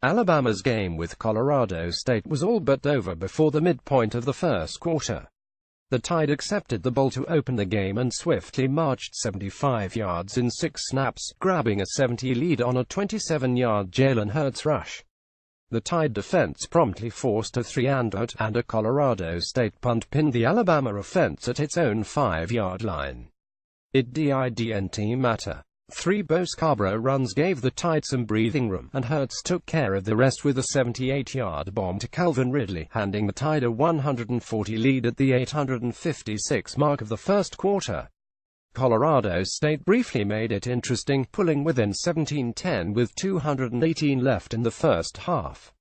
Alabama's game with Colorado State was all but over before the midpoint of the first quarter. The Tide accepted the ball to open the game and swiftly marched 75 yards in 6 snaps, grabbing a 70 lead on a 27-yard Jalen Hurts rush. The Tide defense promptly forced a 3-and-out, and a Colorado State punt pinned the Alabama offense at its own 5-yard line. It didn't matter. 3 Bo Scarborough runs gave the Tide some breathing room, and Hurts took care of the rest with a 78-yard bomb to Calvin Ridley, handing the Tide a 140 lead at the 856 mark of the first quarter. Colorado State briefly made it interesting, pulling within 17-10 with 218 left in the first half.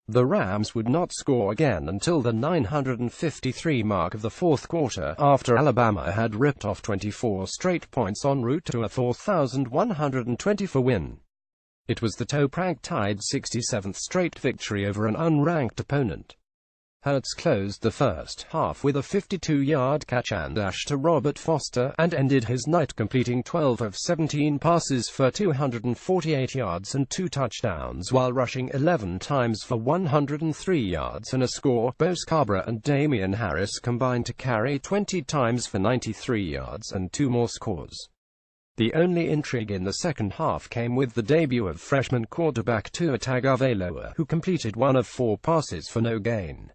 The Rams would not score again until the 953 mark of the fourth quarter, after Alabama had ripped off 24 straight points en route to a 4,124 win. It was the top-ranked Tide's 67th straight victory over an unranked opponent. Hurts closed the first half with a 52-yard catch and dash to Robert Foster, and ended his night completing 12 of 17 passes for 248 yards and 2 touchdowns, while rushing 11 times for 103 yards and a score. Bo Scarborough and Damian Harris combined to carry 20 times for 93 yards and 2 more scores. The only intrigue in the second half came with the debut of freshman quarterback Tua Tagovailoa, who completed 1 of 4 passes for no gain.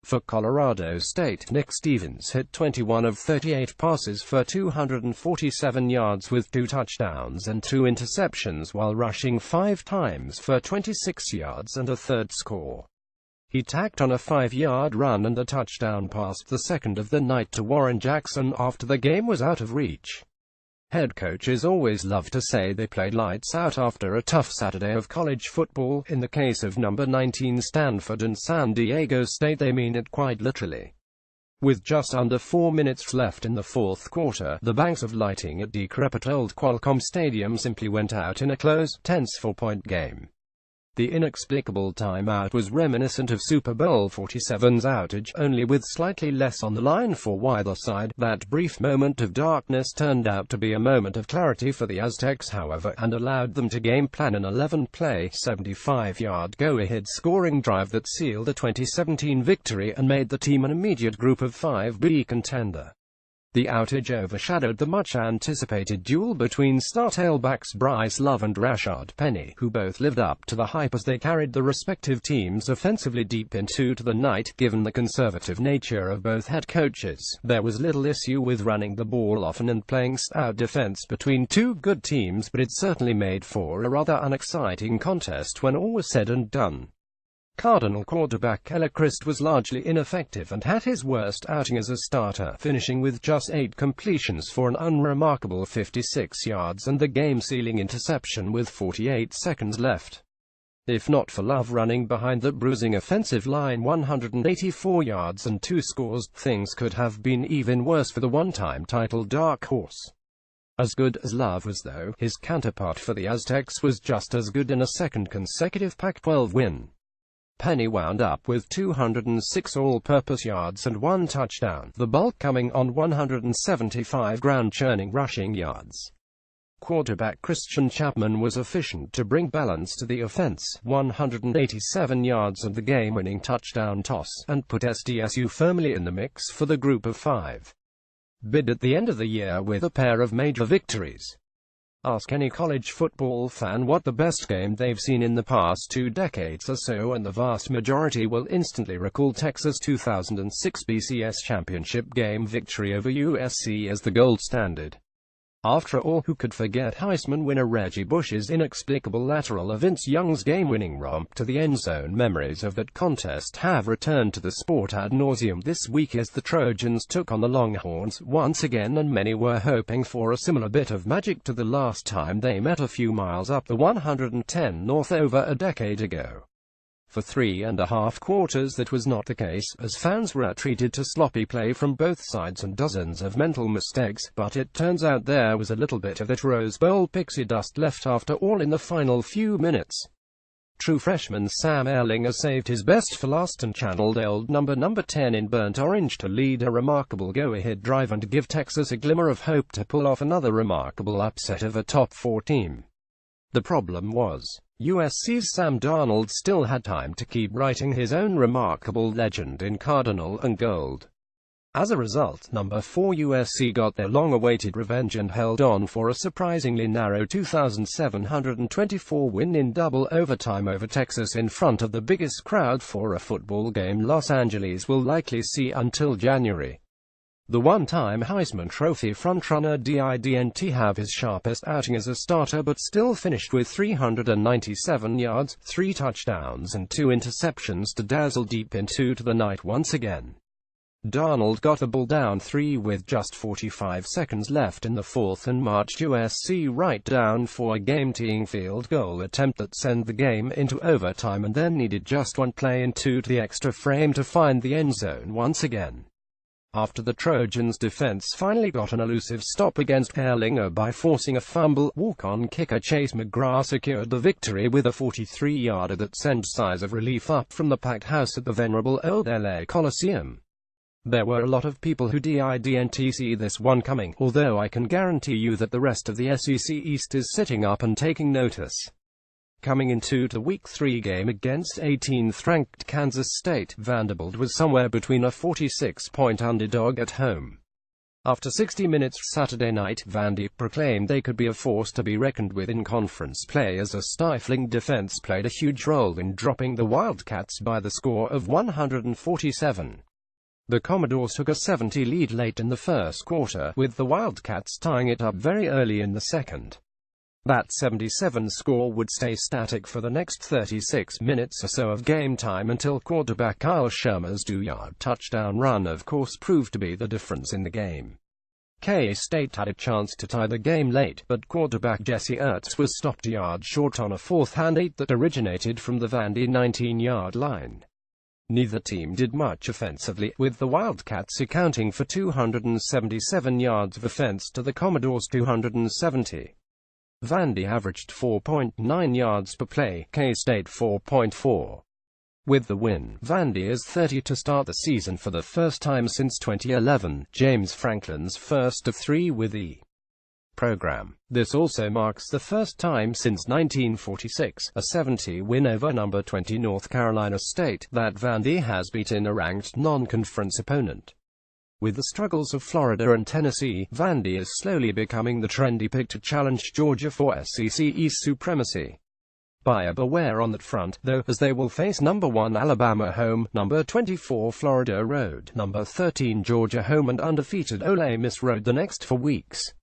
For Colorado State, Nick Stevens hit 21 of 38 passes for 247 yards with 2 touchdowns and 2 interceptions, while rushing 5 times for 26 yards and a third score. He tacked on a 5-yard run and a touchdown pass, the second of the night, to Warren Jackson after the game was out of reach. Head coaches always love to say they played lights out after a tough Saturday of college football. In the case of number 19 Stanford and San Diego State, they mean it quite literally. With just under 4 minutes left in the fourth quarter, the banks of lighting at decrepit old Qualcomm Stadium simply went out in a close, tense 4-point game. The inexplicable timeout was reminiscent of Super Bowl XLVII's outage, only with slightly less on the line for either side. That brief moment of darkness turned out to be a moment of clarity for the Aztecs, however, and allowed them to game plan an 11-play, 75-yard go-ahead scoring drive that sealed a 2017 victory and made the team an immediate Group of 5B contender. The outage overshadowed the much-anticipated duel between star tailbacks Bryce Love and Rashard Penny, who both lived up to the hype as they carried the respective teams offensively deep into the night. Given the conservative nature of both head coaches, there was little issue with running the ball often and playing stout defense between two good teams, but it certainly made for a rather unexciting contest when all was said and done. Cardinal quarterback Ellerchrist was largely ineffective and had his worst outing as a starter, finishing with just 8 completions for an unremarkable 56 yards and the game-sealing interception with 48 seconds left. If not for Love running behind the bruising offensive line 184 yards and 2 scores, things could have been even worse for the one-time title dark horse. As good as Love was, though, his counterpart for the Aztecs was just as good in a second consecutive Pac-12 win. Penny wound up with 206 all-purpose yards and 1 touchdown, the bulk coming on 175 ground-churning rushing yards. Quarterback Christian Chapman was efficient to bring balance to the offense, 187 yards and the game-winning touchdown toss, and put SDSU firmly in the mix for the Group of 5 bid at the end of the year with a pair of major victories. Ask any college football fan what the best game they've seen in the past 2 decades or so, and the vast majority will instantly recall Texas' 2006 BCS championship game victory over USC as the gold standard. After all, who could forget Heisman winner Reggie Bush's inexplicable lateral of Vince Young's game-winning romp to the end zone? Memories of that contest have returned to the sport ad nauseum this week as the Trojans took on the Longhorns once again, and many were hoping for a similar bit of magic to the last time they met a few miles up the 110 North over a decade ago. For 3.5 quarters that was not the case, as fans were treated to sloppy play from both sides and dozens of mental mistakes, but it turns out there was a little bit of that Rose Bowl pixie dust left after all in the final few minutes. True freshman Sam Ehlinger saved his best for last and channeled old number 10 in burnt orange to lead a remarkable go-ahead drive and give Texas a glimmer of hope to pull off another remarkable upset of a top 4 team. The problem was, USC's Sam Darnold still had time to keep writing his own remarkable legend in cardinal and gold. As a result, number 4 USC got their long-awaited revenge and held on for a surprisingly narrow 2,724 win in double overtime over Texas in front of the biggest crowd for a football game Los Angeles will likely see until January. The one-time Heisman Trophy frontrunner didn't have his sharpest outing as a starter but still finished with 397 yards, 3 touchdowns and 2 interceptions to dazzle deep into the night once again. Darnold got the ball down 3 with just 45 seconds left in the fourth and marched USC right down for a game-tying field goal attempt that sent the game into overtime and then needed just one play into the extra frame to find the end zone once again. After the Trojans' defense finally got an elusive stop against Erlinger by forcing a fumble, walk-on kicker Chase McGrath secured the victory with a 43-yarder that sent sighs of relief up from the packed house at the venerable old LA Coliseum. There were a lot of people who didn't see this one coming, although I can guarantee you that the rest of the SEC East is sitting up and taking notice. Coming into the Week 3 game against 18th-ranked Kansas State, Vanderbilt was somewhere between a 46-point underdog at home. After 60 minutes Saturday night, Vandy proclaimed they could be a force to be reckoned with in conference play as a stifling defense played a huge role in dropping the Wildcats by the score of 147. The Commodores took a 70 lead late in the first quarter, with the Wildcats tying it up very early in the second. That 77 score would stay static for the next 36 minutes or so of game time until quarterback Kyle Shermer's 2-yard touchdown run of course proved to be the difference in the game. K-State had a chance to tie the game late, but quarterback Jesse Ertz was stopped a yard short on a 4th-and-8 that originated from the Vandy 19-yard line. Neither team did much offensively, with the Wildcats accounting for 277 yards of offense to the Commodores' 270. Vandy averaged 4.9 yards per play, K-State 4.4. With the win, Vandy is 30 to start the season for the first time since 2011, James Franklin's first of 3 with the program. This also marks the first time since 1946, a 70-win over number 20 North Carolina State, that Vandy has beaten a ranked non-conference opponent. With the struggles of Florida and Tennessee, Vandy is slowly becoming the trendy pick to challenge Georgia for SEC East supremacy. Buyer beware on that front, though, as they will face number 1 Alabama home, number 24 Florida road, number 13 Georgia home and undefeated Ole Miss road the next 4 weeks.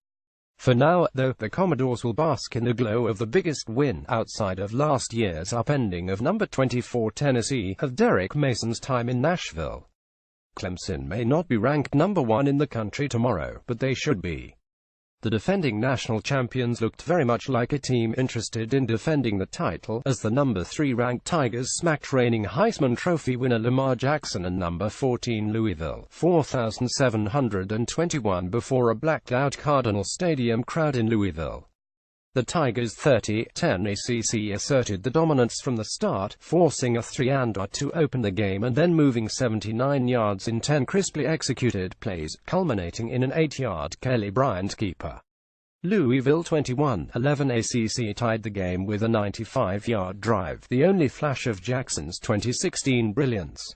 For now, though, the Commodores will bask in the glow of the biggest win, outside of last year's upending of number 24 Tennessee, of Derek Mason's time in Nashville. Clemson may not be ranked number 1 in the country tomorrow, but they should be. The defending national champions looked very much like a team interested in defending the title, as the number 3 ranked Tigers smacked reigning Heisman Trophy winner Lamar Jackson and number 14 Louisville, 4,721 before a blacked-out Cardinal Stadium crowd in Louisville. The Tigers' 30-10 ACC asserted the dominance from the start, forcing a 3-and-out to open the game and then moving 79 yards in 10 crisply executed plays, culminating in an 8-yard Kelly Bryant keeper. Louisville 21-11 ACC tied the game with a 95-yard drive, the only flash of Jackson's 2016 brilliance.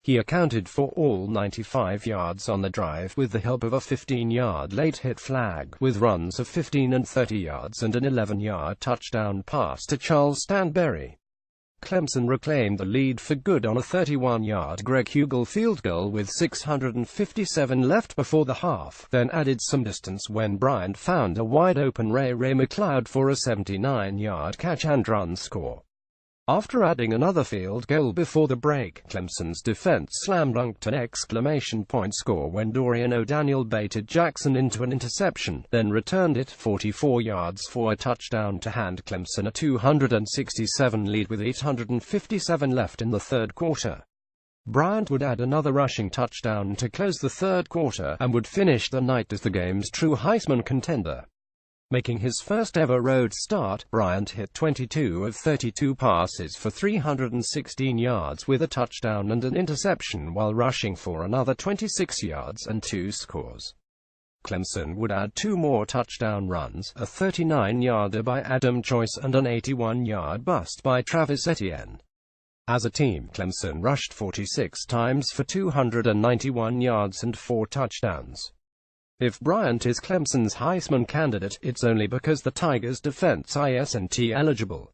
He accounted for all 95 yards on the drive with the help of a 15-yard late hit flag, with runs of 15 and 30 yards and an 11-yard touchdown pass to Charles Stanberry. Clemson reclaimed the lead for good on a 31-yard Greg Hugel field goal with 6:57 left before the half, then added some distance when Bryant found a wide-open Ray McLeod for a 79-yard catch-and-run score. After adding another field goal before the break, Clemson's defense slam-dunked an exclamation point score when Dorian O'Daniel baited Jackson into an interception, then returned it 44 yards for a touchdown to hand Clemson a 267 lead with 857 left in the third quarter. Bryant would add another rushing touchdown to close the third quarter, and would finish the night as the game's true Heisman contender. Making his first ever road start, Bryant hit 22 of 32 passes for 316 yards with a touchdown and an interception while rushing for another 26 yards and 2 scores. Clemson would add 2 more touchdown runs, a 39-yarder by Adam Choice and an 81-yard bust by Travis Etienne. As a team, Clemson rushed 46 times for 291 yards and 4 touchdowns. If Bryant is Clemson's Heisman candidate, it's only because the Tigers' defense isn't eligible.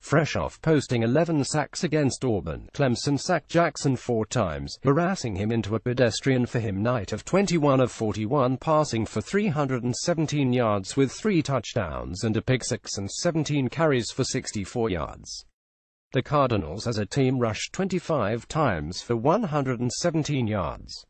Fresh off posting 11 sacks against Auburn, Clemson sacked Jackson 4 times, harassing him into a pedestrian for him night of 21 of 41 passing for 317 yards with 3 touchdowns and a pick-six and 17 carries for 64 yards. The Cardinals as a team rushed 25 times for 117 yards.